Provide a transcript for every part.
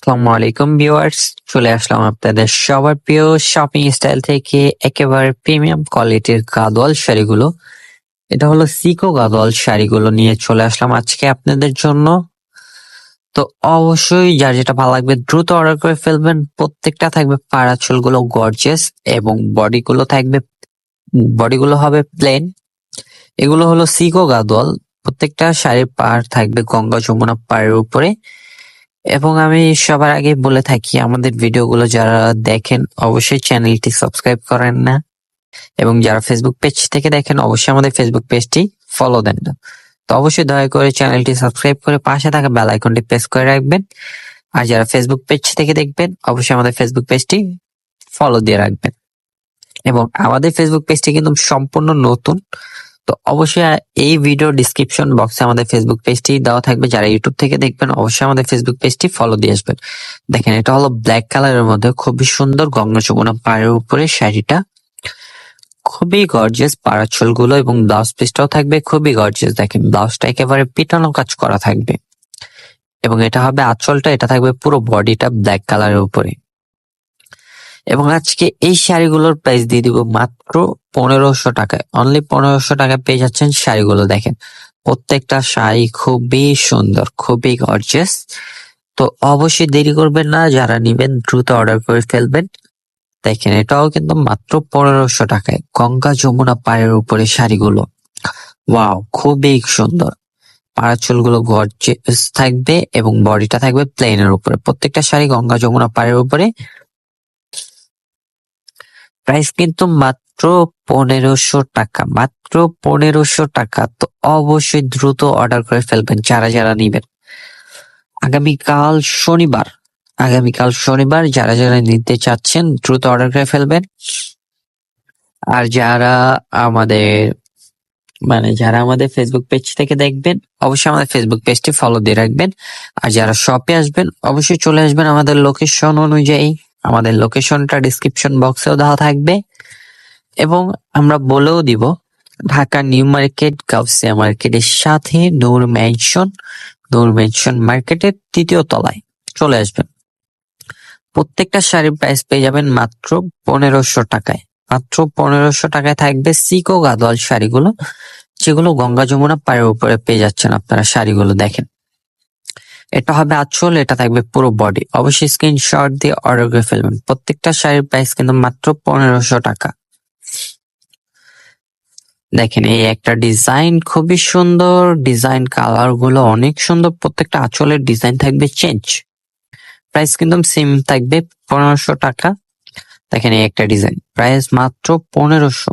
আসসালামু আলাইকুম ভিউয়ার্স, চলে আসলাম আপনাদের সবার প্রিয় শপিং স্টাইল থেকে একেবারে প্রিমিয়াম কোয়ালিটির গাদোয়াল শাড়িগুলো। এটা হলো সিকো গাদোয়াল শাড়িগুলো নিয়ে চলে আসলাম আজকে আপনাদের জন্য। তো অবশ্যই যার যেটা ভালো লাগবে দ্রুত অর্ডার করে ফেলবেন। প্রত্যেকটা থাকবে পাড়া চুলগুলো গর্জিয়াস এবং বডিগুলো হবে প্লেন। এগুলো হলো সিকো গাদোয়াল। প্রত্যেকটা শাড়ির পাড় থাকবে গঙ্গা যমুনা পাড়ের উপরে। এবং আমি সবার আগে বলে থাকি, আমাদের ভিডিওগুলো যারা দেখেন অবশ্যই চ্যানেলটি সাবস্ক্রাইব করেন না, এবং যারা ফেসবুক পেজ থেকে দেখেন অবশ্যই আমাদের ফেসবুক পেজটি ফলো দেন না। তো অবশ্যই দয়া করে চ্যানেলটি সাবস্ক্রাইব করে পাশে থাকা বেল আইকনটি প্রেস করে রাখবেন। আর যারা ফেসবুক পেজ থেকে দেখবেন অবশ্যই আমাদের ফেসবুক পেজটি ফলো দিয়ে রাখবেন। এবং আমাদের ফেসবুক পেজটি কিন্তু সম্পূর্ণ নতুন, তো অবশ্যই এই ভিডিও ডিসক্রিপশন বক্সে আমাদের ফেসবুক পেজটি দেওয়া থাকবে। যারা ইউটিউব থেকে দেখবেন অবশ্যই আমাদের ফেসবুক পেজটি ফলো দিয়ে আসবেন। দেখেন, এটা হলো ব্ল্যাক কালারের মধ্যে খুবই সুন্দর গঙ্গা যমুনা পাড়ের উপরে শাড়িটা, খুবই গর্জিয়াস। পাড়া চুলগুলো এবং ব্লাউজ পিসটাও থাকবে খুবই গর্জিয়াস। দেখেন, ব্লাউজটা একেবারে পিটানো কাজ করা থাকবে এবং এটা হবে আঁচলটা। এটা থাকবে পুরো বডিটা ব্ল্যাক কালারের উপরে। এবং আজকে এই শাড়িগুলোর প্রাইস দিয়ে দিব মাত্র 1500 টাকায়। অনলি 1500 টাকায় পেয়ে যাচ্ছেন শাড়িগুলো। দেখেন, প্রত্যেকটা শাড়ি খুবই সুন্দর, খুবই গর্জিয়াস। তো অবশ্যই দেরি করবেন না, যারা নিবেন দ্রুত অর্ডার করে ফেলবেন। দেখেন, এটাও কিন্তু মাত্র 1500 টাকায় গঙ্গা যমুনা পাড়ের উপরে শাড়িগুলো। ওয়াও, খুবই সুন্দর। পাড়া চুলগুলো গর্জিয়াস থাকবে এবং বডিটা থাকবে প্লেনের উপরে। প্রত্যেকটা শাড়ি গঙ্গা যমুনা পাড়ের উপরে। প্রাইস কিন্তু মাত্র 1500 টাকা, মাত্র 1500 টাকা। তো অবশ্যই দ্রুত অর্ডার করে ফেলবেন যারা যারা নিবেন। আগামীকাল শনিবার যারা যারা নিতে চাচ্ছেন দ্রুত অর্ডার করে ফেলবেন। আর যারা আমাদের ফেসবুক পেজ থেকে দেখবেন অবশ্যই আমাদের ফেসবুক পেজটি ফলো দিয়ে রাখবেন। আর যারা শপে আসবেন অবশ্যই চলে আসবেন আমাদের লোকেশন অনুযায়ী। আমাদের লোকেশনটা ডিসক্রিপশন বক্সেও দেওয়া থাকবে। এবং আমরা বলেও দিব, ঢাকা নিউ মার্কেট গাউসিয়া মার্কেটের সাথে নূর মেনশন মার্কেটের 3য় তলায় চলে আসবেন। প্রত্যেকটা শাড়ির প্রাইস পেয়ে যাবেন মাত্র 1500 টাকায়। মাত্র 1500 টাকায় থাকবে সিকো গাদোয়াল শাড়িগুলো, যেগুলো গঙ্গা যমুনা পাড়ের উপরে পেয়ে যাচ্ছেন আপনারা শাড়িগুলো। দেখেন, এটা হবে আঁচল, এটা থাকবে পুরো বডি। অবশ্যই স্ক্রিনশট দিয়ে অর্ডার করে ফেলবেন। প্রত্যেকটা শাড়ির প্রাইস কিন্তু মাত্র 1500 টাকা। দেখেন, এই একটা ডিজাইন খুবই সুন্দর, ডিজাইন কালার গুলো অনেক সুন্দর। প্রত্যেকটা আঁচলের ডিজাইন থাকবে চেঞ্জ। প্রাইস কিন্তু সেম থাকবে 1500 টাকা। দেখেন, এই একটা ডিজাইন, প্রাইস মাত্র 1500।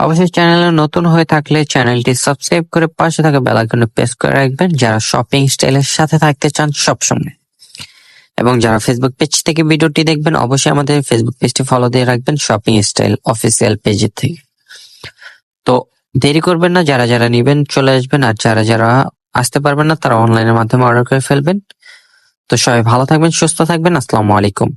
অবশ্যই চ্যানেলে নতুন হয়ে থাকলে চ্যানেলটি সাবস্ক্রাইব করে পাশে থাকা বেল আইকনে প্রেস করে রাখবেন, যারা শপিং স্টাইলের সাথে থাকতে চান সবসময়। এবং যারা ফেসবুক পেজ থেকে ভিডিওটি দেখবেন অবশ্যই আমাদের ফেসবুক পেজটি ফলো দিয়ে রাখবেন শপিং স্টাইল অফিসিয়াল পেজের থেকে। তো দেরি করবেন না, যারা যারা নিবেন চলে আসবেন। আর যারা যারা আসতে পারবেন না তারা অনলাইনের মাধ্যমে অর্ডার করে ফেলবেন। তো সবাই ভালো থাকবেন, সুস্থ থাকবেন। আসসালামু আলাইকুম।